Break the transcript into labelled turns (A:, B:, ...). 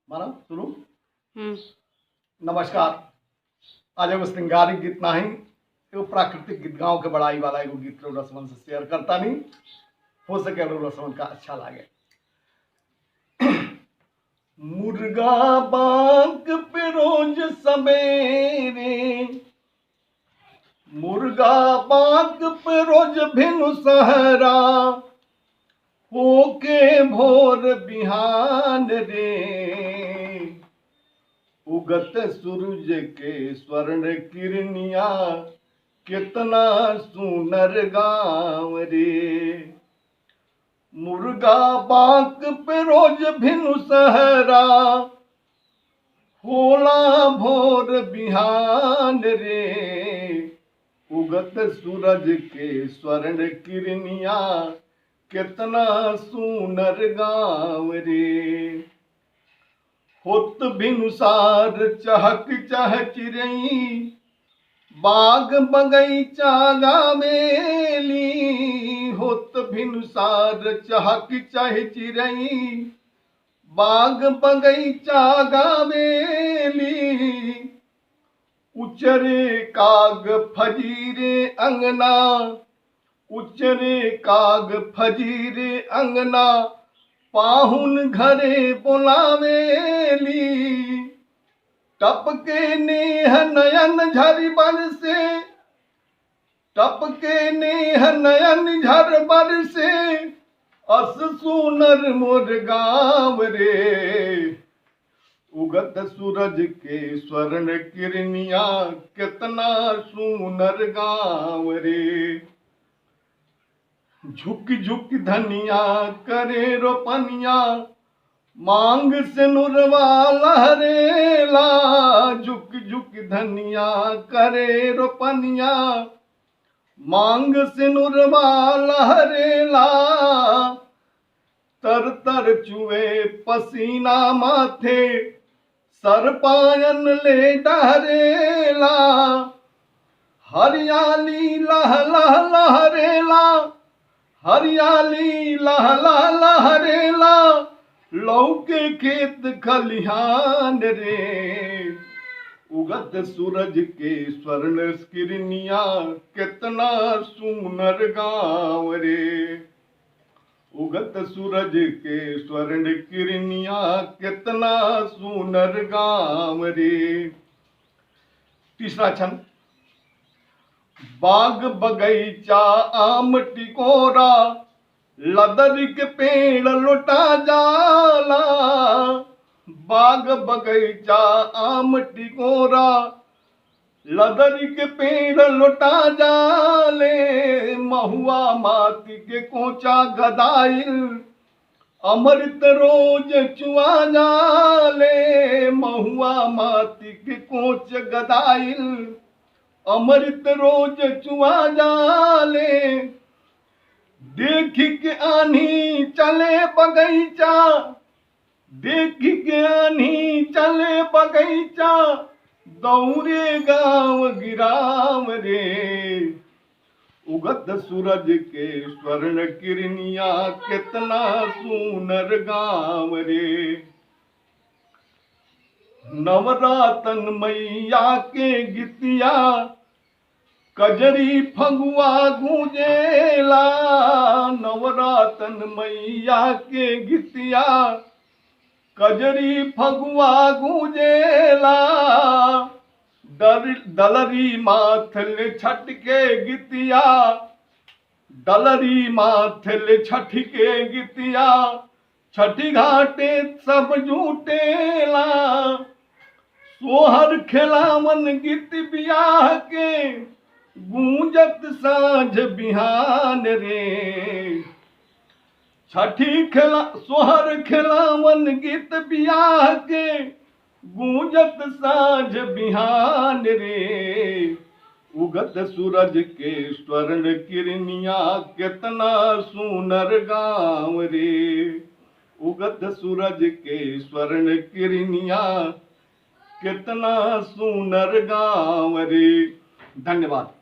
A: मानो शुरू।
B: हम्म।
A: नमस्कार। आज एगो श्रृंगारिक गीत नाही, एगो प्राकृतिक गीत गाँव के बड़ाई वाला एगो गीत रसमन से शेयर करता नहीं, हो सके रसमन का अच्छा लागे। मुर्गा बांक पे रोज सवेरे, मुर्गा बांक पे रोज भिनु सहरा, होके भोर बिहान रे, उगत सूरज के स्वर्ण किरनिया, कितना सुनर गाँव रे। मुर्गा बांक पे रोज भिनु सहरा, होला भोर बिहान रे, उगत सूरज के स्वर्ण किरनिया, कितना सुनर गाँव रे। होत भिनुसार चहक चह चिरई, बाग बगैचा गावेली। होत भिनुसार चहक चह चिरई, बाग बगैचा गावेली। उचरे काग फजीरे अंगना, उचरे काग फजीरे अंगना, पाहुन घरे बोलावेली। टपके नेह नयन झर बरसे, टपके नेह नयन झर बरसे, अस सुनर मोर गाँव रे। उगत सूरज के स्वर्ण किरनिया, कितना सुनर गाँव रे। झुक झुक धनिया करे रोपनिया, मांग से नुरवा लहरेला। झुक झुक धनिया करे रोपनिया, मांग से नुरवा लहरेला। तर तर चुए पसीना माथे, सर पायन ले डहरेला। हरियाली लह लह लहरेला, हरियाली लह लह लहरेला। लौके खेत खलिहान रे, उगत सूरज के स्वर्ण किरनिया, कितना सुनर गाँव रे। उगत सूरज के स्वर्ण किरनिया, कितना सुनर गाँव रे। तीसरा छंद। बाग बगैचा आम टिकोरा, लदर के पेड़ लुटा जाला। बाग बगैचा आम टिकोरा, लदर के पेड़ लुटा जाले। महुआ माती के कोचा गदाइल, अमृत रोज चुआ जाले। महुआ माती के कोच गदाइल, अमृत रोज चुआ जाले। देख के आनी चले बगैचा, देख के आनी चले बगैचा, दौरे गाँव गिराव रे। उगत सूरज के स्वर्ण किरनिया, कितना सुनर गाँव रे। नवरातन मैया के गीतिया, कजरी फगुआ गूंजेला। नवरातन मैया के गीतिया, कजरी फगुआ गूंजेला। दलरी माथल छठ के गीतिया, दलरी माथल छठ के गीतिया। छठी घाटे सब जुटेला, सोहर खेलावन गीत बियाह के, गूंजत साँझ बिहान रे। छठी खेला सोहर खेलावन गीत बियाह के, गूंजत साँझ बिहान रे। उगत सूरज के स्वर्ण किरनिया, कितना सुनर गाँव रे। उगत सूरज के स्वर्ण किरनिया, कितना सुनर गाँव रे। धन्यवाद।